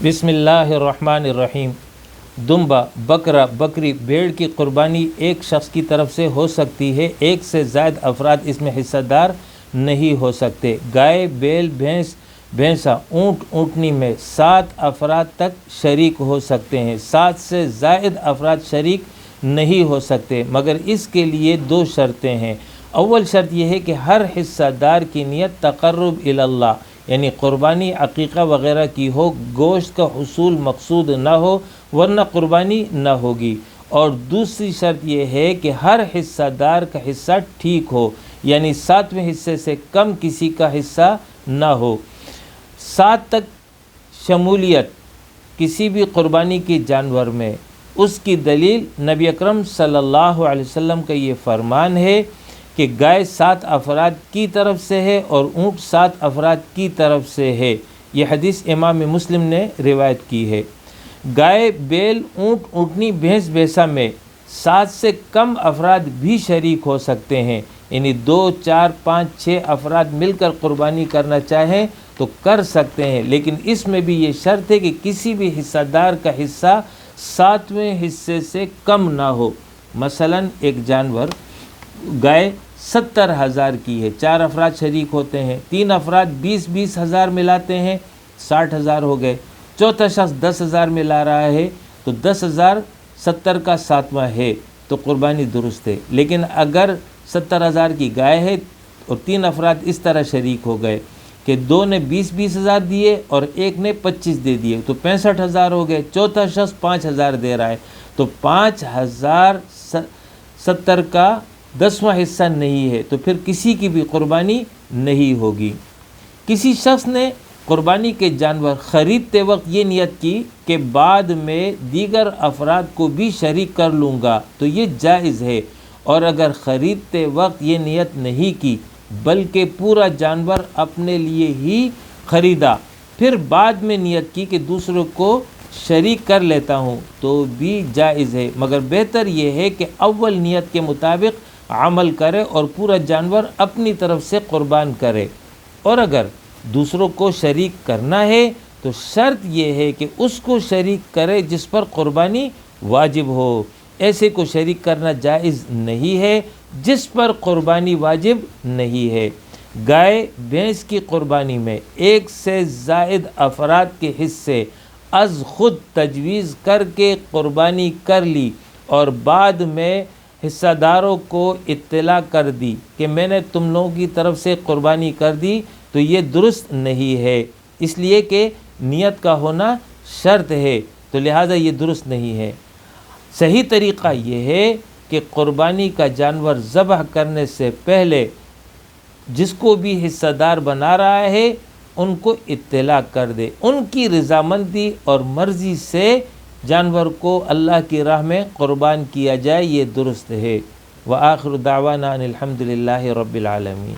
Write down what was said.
بسم اللہ الرحمن الرحیم۔ دمبا، بکرا، بکری، بھیڑ کی قربانی ایک شخص کی طرف سے ہو سکتی ہے، ایک سے زائد افراد اس میں حصہ دار نہیں ہو سکتے۔ گائے، بیل، بھینسا، اونٹ، اونٹنی میں 7 افراد تک شریک ہو سکتے ہیں، 7 سے زائد افراد شریک نہیں ہو سکتے، مگر اس کے لیے 2 شرطیں ہیں۔ اول شرط یہ ہے کہ ہر حصہ دار کی نیت تقرب اللہ، یعنی قربانی عقیقہ وغیرہ کی ہو، گوشت کا حصول مقصود نہ ہو ورنہ قربانی نہ ہوگی۔ اور دوسری شرط یہ ہے کہ ہر حصہ دار کا حصہ ٹھیک ہو، یعنی 7ویں حصے سے کم کسی کا حصہ نہ ہو۔ 7 تک شمولیت کسی بھی قربانی کے جانور میں، اس کی دلیل نبی اکرم صلی اللہ علیہ وسلم کا یہ فرمان ہے کہ گائے 7 افراد کی طرف سے ہے اور اونٹ 7 افراد کی طرف سے ہے۔ یہ حدیث امام مسلم نے روایت کی ہے۔ گائے، بیل، اونٹ، اونٹنی، بھینس، بھینسا میں 7 سے کم افراد بھی شریک ہو سکتے ہیں، یعنی 2، 4، 5، 6 افراد مل کر قربانی کرنا چاہیں تو کر سکتے ہیں، لیکن اس میں بھی یہ شرط ہے کہ کسی بھی حصہ دار کا حصہ 7ویں حصے سے کم نہ ہو۔ مثلا ایک جانور گائے 70,000 کی ہے، 4 افراد شریک ہوتے ہیں، 3 افراد 20 ہزار ملاتے ہیں، 60,000 ہو گئے، چوتھا شخص 10,000 ملا رہا ہے تو 10,000 70 کا 7واں ہے تو قربانی درست ہے۔ لیکن اگر 70,000 کی گائے ہے اور 3 افراد اس طرح شریک ہو گئے کہ 2 نے 20 ہزار دیے اور ایک نے 25 دے دیے تو 65,000 ہو گئے، چوتھا شخص 5,000 دے رہا ہے تو 5,000 70 کا 10واں حصہ نہیں ہے تو پھر کسی کی بھی قربانی نہیں ہوگی۔ کسی شخص نے قربانی کے جانور خریدتے وقت یہ نیت کی کہ بعد میں دیگر افراد کو بھی شریک کر لوں گا تو یہ جائز ہے، اور اگر خریدتے وقت یہ نیت نہیں کی بلکہ پورا جانور اپنے لیے ہی خریدا، پھر بعد میں نیت کی کہ دوسروں کو شریک کر لیتا ہوں تو بھی جائز ہے، مگر بہتر یہ ہے کہ اول نیت کے مطابق عمل کرے اور پورا جانور اپنی طرف سے قربان کرے۔ اور اگر دوسروں کو شریک کرنا ہے تو شرط یہ ہے کہ اس کو شریک کرے جس پر قربانی واجب ہو، ایسے کو شریک کرنا جائز نہیں ہے جس پر قربانی واجب نہیں ہے۔ گائے، بھینس کی قربانی میں 1 سے زائد افراد کے حصے از خود تجویز کر کے قربانی کر لی اور بعد میں حصہ داروں کو اطلاع کر دی کہ میں نے تم لوگوں کی طرف سے قربانی کر دی تو یہ درست نہیں ہے، اس لیے کہ نیت کا ہونا شرط ہے تو لہٰذا یہ درست نہیں ہے۔ صحیح طریقہ یہ ہے کہ قربانی کا جانور ذبح کرنے سے پہلے جس کو بھی حصہ دار بنا رہا ہے ان کو اطلاع کر دے، ان کی رضامندی اور مرضی سے جانور کو اللہ کی راہ میں قربان کیا جائے، یہ درست ہے۔ وآخر دعوانا ان الحمد للہ رب العالمین۔